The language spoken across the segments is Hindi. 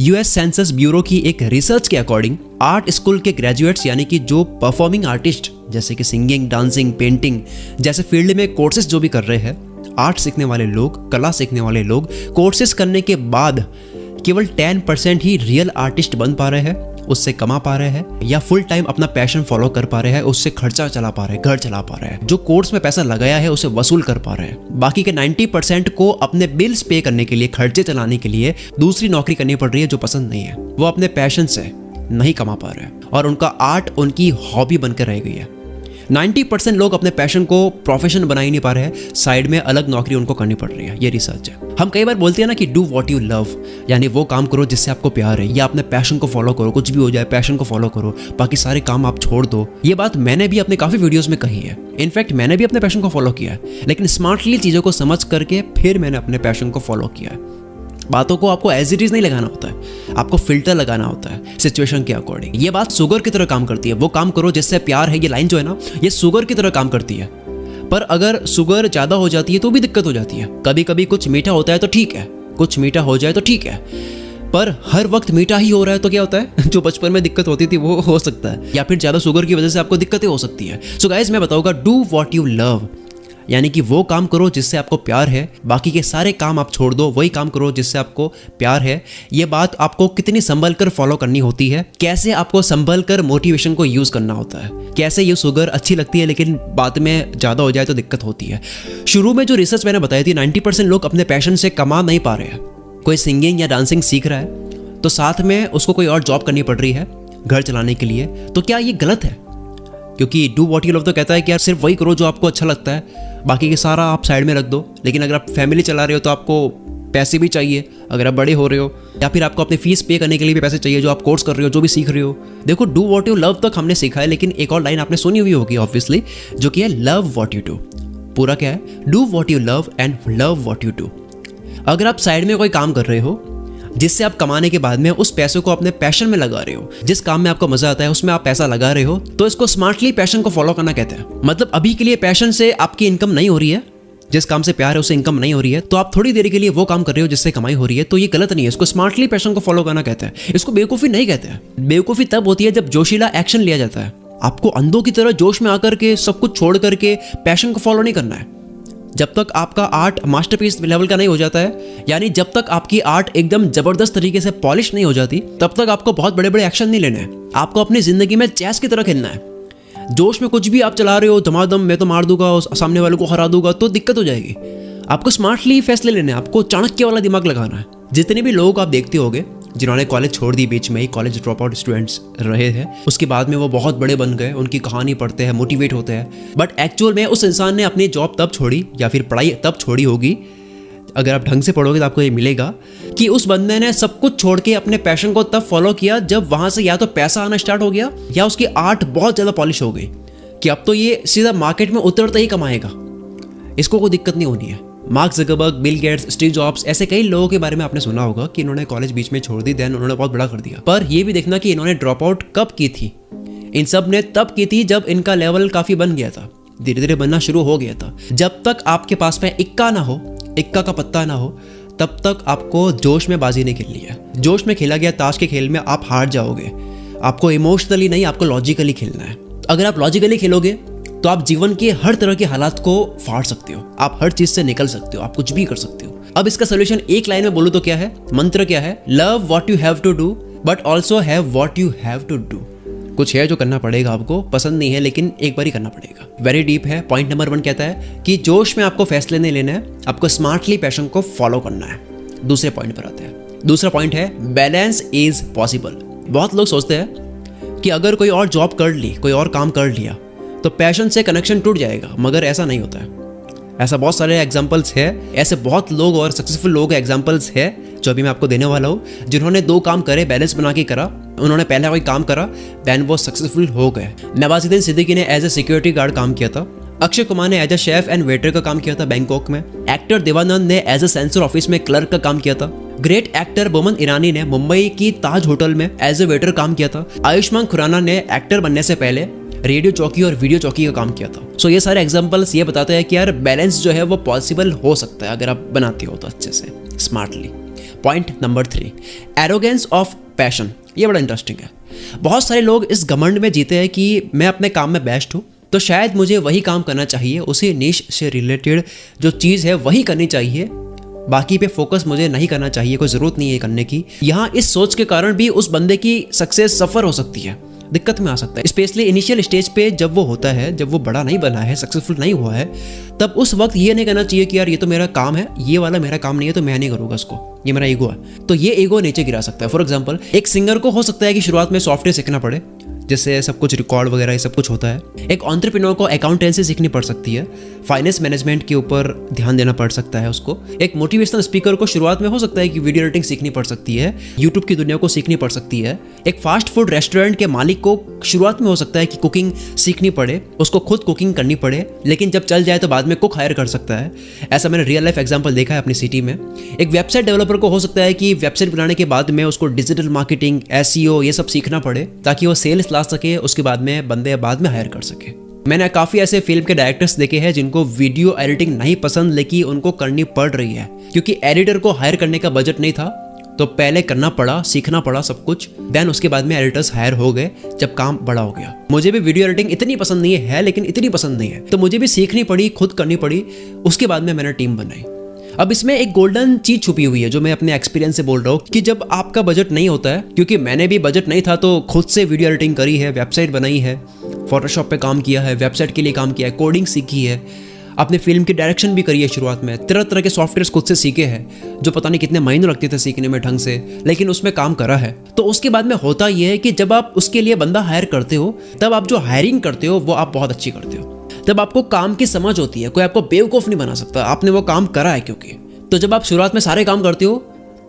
यूएस सेंसस ब्यूरो की एक रिसर्च के अकॉर्डिंग आर्ट स्कूल के ग्रेजुएट्स यानी कि जो परफॉर्मिंग आर्टिस्ट जैसे कि सिंगिंग, डांसिंग, पेंटिंग जैसे फील्ड में कोर्सेज जो भी कर रहे हैं, आर्ट सीखने वाले लोग, कला सीखने वाले लोग कोर्सेज करने के बाद केवल 10% ही रियल आर्टिस्ट बन पा रहे हैं, उससे कमा पा रहे हैं या फुल टाइम अपना पैशन फॉलो कर पा रहे हैं, उससे खर्चा चला पा रहे हैं, घर चला पा रहे हैं, जो कोर्स में पैसा लगाया है उसे वसूल कर पा रहे हैं। बाकी के 90% को अपने बिल्स पे करने के लिए, खर्चे चलाने के लिए दूसरी नौकरी करनी पड़ रही है जो पसंद नहीं है। वो अपने पैशन से नहीं कमा पा रहे हैं और उनका आर्ट उनकी हॉबी बनकर रह गई है। 90% लोग अपने पैशन को प्रोफेशन बना ही नहीं पा रहे हैं, साइड में अलग नौकरी उनको करनी पड़ रही है। ये रिसर्च है। हम कई बार बोलते हैं ना कि डू व्हाट यू लव, यानी वो काम करो जिससे आपको प्यार है, या अपने पैशन को फॉलो करो, कुछ भी हो जाए पैशन को फॉलो करो, बाकी सारे काम आप छोड़ दो। ये बात मैंने भी अपने काफ़ी वीडियोस में कही है। इनफैक्ट मैंने भी अपने पैशन को फॉलो किया है, लेकिन स्मार्टली चीज़ों को समझ करके फिर मैंने अपने पैशन को फॉलो किया है। बातों को आपको एज इट इज नहीं लगाना होता है, आपको फिल्टर लगाना होता है सिचुएशन के अकॉर्डिंग। ये बात शुगर की तरह काम करती है। वो काम करो जिससे प्यार है, ये लाइन जो है ना, ये शुगर की तरह काम करती है। पर अगर शुगर ज़्यादा हो जाती है तो भी दिक्कत हो जाती है। कभी कभी कुछ मीठा होता है तो ठीक है, कुछ मीठा हो जाए तो ठीक है, पर हर वक्त मीठा ही हो रहा है तो क्या होता है, जो बचपन में दिक्कत होती थी वो हो सकता है, या फिर ज़्यादा शुगर की वजह से आपको दिक्कतें हो सकती है। सो गाइस, मैं बताऊंगा डू व्हाट यू लव, यानी कि वो काम करो जिससे आपको प्यार है, बाकी के सारे काम आप छोड़ दो, वही काम करो जिससे आपको प्यार है। ये बात आपको कितनी संभल कर फॉलो करनी होती है, कैसे आपको संभल कर मोटिवेशन को यूज़ करना होता है, कैसे ये शुगर अच्छी लगती है लेकिन बाद में ज़्यादा हो जाए तो दिक्कत होती है। शुरू में जो रिसर्च मैंने बताई थी, 90% लोग अपने पैशन से कमा नहीं पा रहे हैं। कोई सिंगिंग या डांसिंग सीख रहा है तो साथ में उसको कोई और जॉब करनी पड़ रही है घर चलाने के लिए, तो क्या ये गलत है? क्योंकि डू व्हाट यू लव तो कहता है कि यार सिर्फ वही करो जो आपको अच्छा लगता है, बाकी के सारा आप साइड में रख दो। लेकिन अगर आप फैमिली चला रहे हो तो आपको पैसे भी चाहिए, अगर आप बड़े हो रहे हो, या फिर आपको अपनी फीस पे करने के लिए भी पैसे चाहिए, जो आप कोर्स कर रहे हो, जो भी सीख रहे हो। देखो, डू व्हाट यू लव तक हमने सीखा है, लेकिन एक और लाइन आपने सुनी हुई होगी ऑब्वियसली, जो कि है लव व्हाट यू डू। पूरा क्या है? Do what you love and love what you do. अगर आप साइड में कोई काम कर रहे हो जिससे आप कमाने के बाद में उस पैसे को अपने पैशन में लगा रहे हो, जिस काम में आपको मजा आता है उसमें आप पैसा लगा रहे हो, तो इसको स्मार्टली पैशन को फॉलो करना कहते हैं। मतलब अभी के लिए पैशन से आपकी इनकम नहीं हो रही है, जिस काम से प्यार है उससे इनकम नहीं हो रही है, तो आप थोड़ी देर के लिए वो काम कर रहे हो जिससे कमाई हो रही है, तो ये गलत नहीं है। इसको स्मार्टली पैशन को फॉलो करना कहते हैं। इसको बेवकूफ़ी नहीं कहते हैं। बेवकूफ़ी तब होती है जब जोशीला एक्शन लिया जाता है। आपको अंधों की तरह जोश में आकर के सब कुछ छोड़ करके पैशन को फॉलो नहीं करना है। जब तक आपका आर्ट मास्टरपीस लेवल का नहीं हो जाता है, यानी जब तक आपकी आर्ट एकदम जबरदस्त तरीके से पॉलिश नहीं हो जाती, तब तक आपको बहुत बड़े बड़े एक्शन नहीं लेने हैं। आपको अपनी जिंदगी में चेस की तरह खेलना है। जोश में कुछ भी आप चला रहे हो, धमाधम मैं तो मार दूंगा, सामने वाले को हरा दूंगा, तो दिक्कत हो जाएगी। आपको स्मार्टली फैसले लेने हैं, आपको चाणक्य वाला दिमाग लगाना है। जितने भी लोग आप देखते होंगे जिन्होंने कॉलेज छोड़ दी, बीच में ही कॉलेज ड्रॉप आउट स्टूडेंट्स रहे हैं, उसके बाद में वो बहुत बड़े बन गए, उनकी कहानी पढ़ते हैं, मोटिवेट होते हैं, बट एक्चुअल में उस इंसान ने अपनी जॉब तब छोड़ी या फिर पढ़ाई तब छोड़ी होगी, अगर आप ढंग से पढ़ोगे तो आपको ये मिलेगा कि उस बंदे ने सब कुछ छोड़ के अपने पैशन को तब फॉलो किया जब वहाँ से या तो पैसा आना स्टार्ट हो गया या उसकी आर्ट बहुत ज़्यादा पॉलिश हो गई कि अब तो ये सीधा मार्केट में उतरते ही कमाएगा, इसको कोई दिक्कत नहीं होनी है। Mark Zuckerberg, Bill Gates, Steve jobs, ऐसे कई लोगों के बारे में आपने सुना होगा कि इन्होंने कॉलेज बीच में छोड़ दी, देन उन्होंने बहुत बड़ा कर दिया। पर ये भी देखना कि इन्होंने ड्रॉप आउट कब की थी। इन सब ने तब की थी जब इनका लेवल काफ़ी बन गया था, धीरे धीरे बनना शुरू हो गया था। जब तक आपके पास में इक्का ना हो, इक्का का पत्ता ना हो, तब तक आपको जोश में बाजी नहीं खेलनी है। जोश में खेला गया ताश के खेल में आप हार जाओगे। आपको इमोशनली नहीं, आपको लॉजिकली खेलना है। अगर आप लॉजिकली खेलोगे तो आप जीवन के हर तरह के हालात को फाड़ सकते हो, आप हर चीज से निकल सकते हो, आप कुछ भी कर सकते हो। अब इसका सोल्यूशन एक लाइन में बोलूं तो क्या है, मंत्र क्या है? Love what you have to do but also have what you have to do. कुछ है जो करना पड़ेगा, आपको पसंद नहीं है लेकिन एक बार ही करना पड़ेगा। वेरी डीप है। पॉइंट नंबर 1 कहता है कि जोश में आपको फैसले नहीं लेना है, आपको स्मार्टली पैशन को फॉलो करना है। दूसरे पॉइंट पर आते हैं। दूसरा पॉइंट है बैलेंस इज पॉसिबल। बहुत लोग सोचते हैं कि अगर कोई और जॉब कर ली, कोई और काम कर लिया तो पैशन से कनेक्शन टूट जाएगा, मगर ऐसा नहीं होता है। ऐसा बहुत सारे एग्जाम्पल्स है, ऐसे बहुत लोग और सक्सेसफुल लोग एग्जाम्पल्स है जो अभी मैं आपको देने वाला हूँ, जिन्होंने 2 काम करे, बैलेंस बना के करा। उन्होंने पहला कोई काम करा, देन वो सक्सेसफुल हो गए। नवाजुद्दीन सिद्दीकी ने एज ए सिक्योरिटी गार्ड काम किया था। अक्षय कुमार ने as a chef and waiter का काम किया था बैंकॉक में। एक्टर देवानंद ने एज ए सेंसर ऑफिस में क्लर्क का काम किया था। ग्रेट एक्टर बोमन ईरानी ने मुंबई की ताज होटल में एज ए वेटर काम किया था। आयुष्मान खुराना ने एक्टर बनने से पहले रेडियो चौकी और वीडियो चौकी का काम किया था। सो ये सारे एग्जांपल्स ये बताते हैं कि यार बैलेंस जो है वो पॉसिबल हो सकता है अगर आप बनाते हो तो अच्छे से, smartly. Point number 3, arrogance of passion. ये बड़ा इंटरेस्टिंग है। बहुत सारे लोग इस घमंड में जीते हैं कि मैं अपने काम में बेस्ट हूँ, तो शायद मुझे वही काम करना चाहिए, उसी निश से रिलेटेड जो चीज़ है वही करनी चाहिए, बाकी पे फोकस मुझे नहीं करना चाहिए, कोई ज़रूरत नहीं है करने की। यहाँ इस सोच के कारण भी उस बंदे की सक्सेस सफ़र हो सकती है, दिक्कत में आ सकता है। स्पेशली इनिशियल स्टेज पे जब वो होता है, जब वो बड़ा नहीं बना है, सक्सेसफुल नहीं हुआ है, तब उस वक्त ये नहीं कहना चाहिए कि यार ये तो मेरा काम है, ये वाला मेरा काम नहीं है तो मैं नहीं करूँगा इसको, ये मेरा ईगो है। तो ये ईगो नीचे गिरा सकता है। फॉर एग्जाम्पल, एक सिंगर को हो सकता है कि शुरुआत में सॉफ्टवेयर सीखना पड़े, जिससे सब कुछ रिकॉर्ड वगैरह ये सब कुछ होता है। एक एंटरप्रेन्योर को अकाउंटेंसी सीखनी पड़ सकती है, फाइनेंस मैनेजमेंट के ऊपर ध्यान देना पड़ सकता है उसको। एक मोटिवेशनल स्पीकर को शुरुआत में हो सकता है कि वीडियो एडिटिंग सीखनी पड़ सकती है, यूट्यूब की दुनिया को सीखनी पड़ सकती है। एक फास्ट फूड रेस्टोरेंट के मालिक को शुरुआत में हो सकता है कि कुकिंग सीखनी पड़े, उसको खुद कुकिंग करनी पड़े, लेकिन जब चल जाए तो बाद में कुक हायर कर सकता है। ऐसा मैंने रियल लाइफ एग्जाम्पल देखा है अपनी सिटी में। एक वेबसाइट डेवलपर को हो सकता है कि वेबसाइट बनाने के बाद में उसको डिजिटल मार्केटिंग, SEO ये सब सीखना पड़े ताकि वो सेल्स ला सके, उसके बाद में बंदे बाद में हायर कर सके। मैंने काफ़ी ऐसे फिल्म के डायरेक्टर्स देखे हैं जिनको वीडियो एडिटिंग नहीं पसंद, लेकिन उनको करनी पड़ रही है क्योंकि एडिटर को हायर करने का बजट नहीं था, तो पहले करना पड़ा, सीखना पड़ा सब कुछ, देन उसके बाद में एडिटर्स हायर हो गए जब काम बड़ा हो गया। मुझे भी वीडियो एडिटिंग इतनी पसंद नहीं है, लेकिन इतनी पसंद नहीं है, तो मुझे भी सीखनी पड़ी, खुद करनी पड़ी, उसके बाद में मैंने टीम बनाई। अब इसमें एक गोल्डन चीज छुपी हुई है जो मैं अपने एक्सपीरियंस से बोल रहा हूँ कि जब आपका बजट नहीं होता है, क्योंकि मैंने भी बजट नहीं था तो खुद से वीडियो एडिटिंग करी है, वेबसाइट बनाई है, फोटोशॉप पे काम किया है, वेबसाइट के लिए काम किया है, कोडिंग सीखी है, अपने फिल्म की डायरेक्शन भी करी है शुरुआत में, तरह तरह के सॉफ्टवेयर खुद से सीखे हैं जो पता नहीं कितने महीनों लगते थे सीखने में ढंग से, लेकिन उसमें काम करा है। तो उसके बाद में होता यह है कि जब आप उसके लिए बंदा हायर करते हो, तब आप जो हायरिंग करते हो वो आप बहुत अच्छी करते हो, तब आपको काम की समझ होती है, कोई आपको बेवकूफ़ नहीं बना सकता, आपने वो काम करा है क्योंकि। तो जब आप शुरुआत में सारे काम करते हो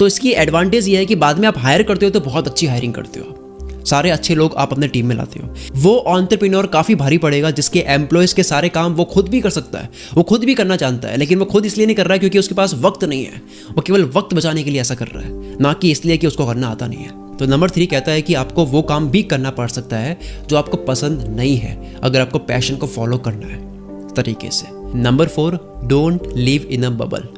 तो इसकी एडवांटेज ये है कि बाद में आप हायर करते हो तो बहुत अच्छी हायरिंग करते हो, सारे अच्छे लोग आप अपने टीम में लाते हो। वो एंटरप्रेन्योर काफ़ी भारी पड़ेगा जिसके एम्प्लॉयज़ के सारे काम वो खुद भी कर सकता है, वो खुद भी करना जानता है, लेकिन वो खुद इसलिए नहीं कर रहा है क्योंकि उसके पास वक्त नहीं है, वो केवल वक्त बचाने के लिए ऐसा कर रहा है, ना कि इसलिए कि उसको करना आता नहीं है। तो नंबर 3 कहता है कि आपको वो काम भी करना पड़ सकता है जो आपको पसंद नहीं है, अगर आपको पैशन को फॉलो करना है तरीके से। Number 4, don't live in a bubble.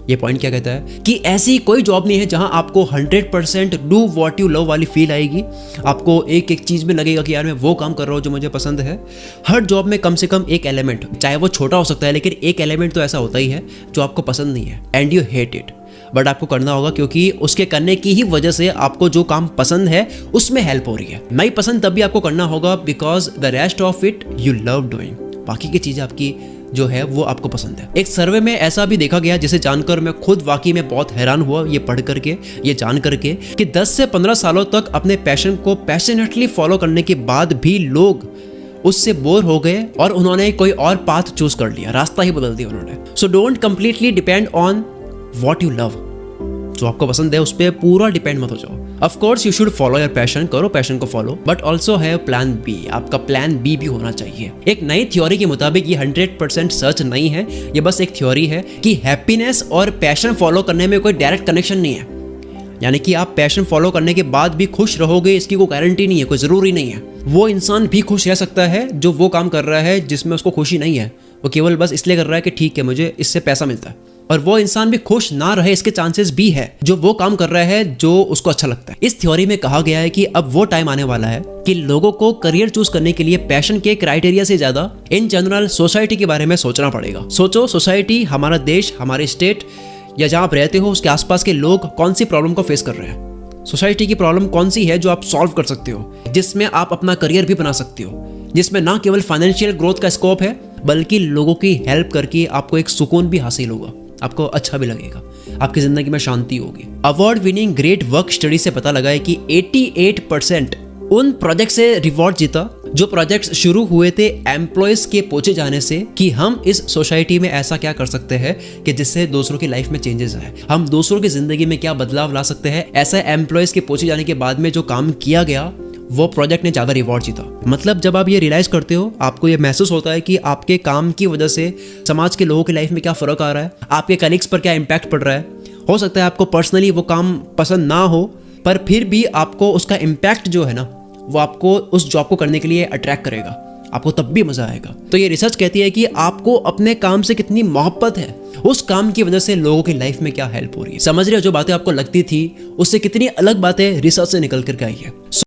ये पॉइंट क्या कहता है कि ऐसी कोई जॉब नहीं है जहां आपको 100% डू व्हाट यू लव वाली फील आएगी, आपको एक एक चीज़ में लगेगा कि यार मैं वो काम कर रहा हूँ जो मुझे पसंद है। हर जॉब में कम से कम एक एलिमेंट, चाहे वो छोटा हो सकता है, लेकिन एक एलिमेंट तो ऐसा होता ही है जो आपको पसंद नहीं है and you hate it, but आपको करना होगा क्योंकि उसके करने की ही वजह से आपको जो काम पसंद है उसमें हेल्प हो रही है। नहीं पसंद तब भी आपको करना होगा because the rest of it you love doing, बाकी की चीज़ें आपकी जो है वो आपको पसंद है। एक सर्वे में ऐसा भी देखा गया जिसे जानकर मैं खुद वाकई में बहुत हैरान हुआ, ये पढ़ करके, ये जान करके, कि 10 से 15 सालों तक अपने पैशन को पैशनेटली फॉलो करने के बाद भी लोग उससे बोर हो गए और उन्होंने कोई और पाथ चूज कर लिया, रास्ता ही बदल दिया उन्होंने। So don't completely depend on what you love, जो आपको पसंद है उस पर पूरा डिपेंड मत हो जाओ। Of course you should follow your passion, करो पैशन को follow, but also have plan B, आपका प्लान बी भी होना चाहिए। एक नई थ्योरी के मुताबिक ये 100% सच नहीं है, ये बस एक थ्योरी है कि हैप्पीनेस और पैशन फॉलो करने में कोई डायरेक्ट कनेक्शन नहीं है, यानी कि आप पैशन फॉलो करने के बाद भी खुश रहोगे इसकी कोई गारंटी नहीं है, कोई ज़रूरी नहीं है। वो इंसान भी खुश रह सकता है जो वो काम कर रहा है जिसमें उसको खुशी नहीं है, वो केवल बस इसलिए कर रहा है कि ठीक है मुझे इससे पैसा मिलता है, और वो इंसान भी खुश ना रहे इसके चांसेस भी है जो वो काम कर रहा है जो उसको अच्छा लगता है। इस थ्योरी में कहा गया है कि अब वो टाइम आने वाला है कि लोगों को करियर चूज करने के लिए पैशन के क्राइटेरिया से ज्यादा इन जनरल सोसाइटी के बारे में सोचना पड़ेगा। सोचो, सोसाइटी, हमारा देश, हमारे स्टेट या जहां आप रहते हो उसके आसपास के लोग कौन सी प्रॉब्लम को फेस कर रहे हैं, सोसाइटी की प्रॉब्लम कौन सी है जो आप सॉल्व कर सकते हो, जिसमें आप अपना करियर भी बना सकते हो, जिसमें ना केवल फाइनेंशियल ग्रोथ का स्कोप है बल्कि लोगों की हेल्प करके आपको एक सुकून भी हासिल होगा, आपको अच्छा भी लगेगा, आपकी जिंदगी में शांति होगी। Award winning great work study से पता लगा है कि 88% उन प्रोजेक्ट से रिवॉर्ड जीता जो प्रोजेक्ट्स शुरू हुए थे एम्प्लॉयज के पूछे जाने से कि हम इस सोसाइटी में ऐसा क्या कर सकते हैं कि जिससे दूसरों की लाइफ में चेंजेस आए, हम दूसरों की जिंदगी में क्या बदलाव ला सकते हैं। ऐसा एम्प्लॉयज के पूछे जाने के बाद में जो काम किया गया वो प्रोजेक्ट ने ज़्यादा रिवॉर्ड जीता। मतलब जब आप ये रियलाइज़ करते हो, आपको ये महसूस होता है कि आपके काम की वजह से समाज के लोगों की लाइफ में क्या फ़र्क आ रहा है, आपके कलीग्स पर क्या इम्पैक्ट पड़ रहा है। हो सकता है आपको पर्सनली वो काम पसंद ना हो, पर फिर भी आपको उसका इम्पैक्ट जो है ना वो आपको उस जॉब को करने के लिए अट्रैक्ट करेगा, आपको तब भी मजा आएगा। तो ये रिसर्च कहती है कि आपको अपने काम से कितनी मोहब्बत है, उस काम की वजह से लोगों की लाइफ में क्या हेल्प हो रही है। समझ रहे हो, जो बातें आपको लगती थी उससे कितनी अलग बातें रिसर्च से निकल कर के आई है।